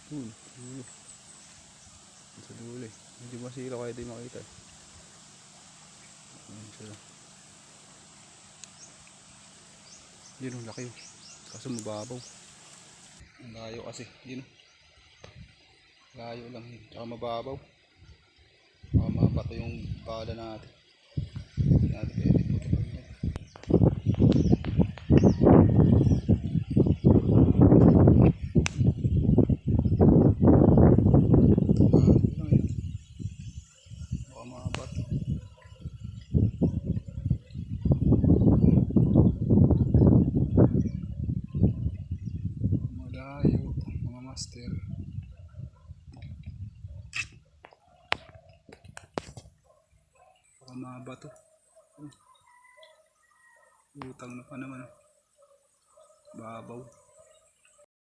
Dulo. Sa dulo eh. Hindi masira kaya di makita eh. Ayan sila. Yun ang laki oh. Kaso mababaw. Ang layo kasi. Yun oh. Layo lang yun. Tsaka mababaw. Baka mapato yung pala natin. Hindi natin pwede putukan yan. Baka mapato. Malayo mga master. Baka mabato. Utang na pa naman. Babaw.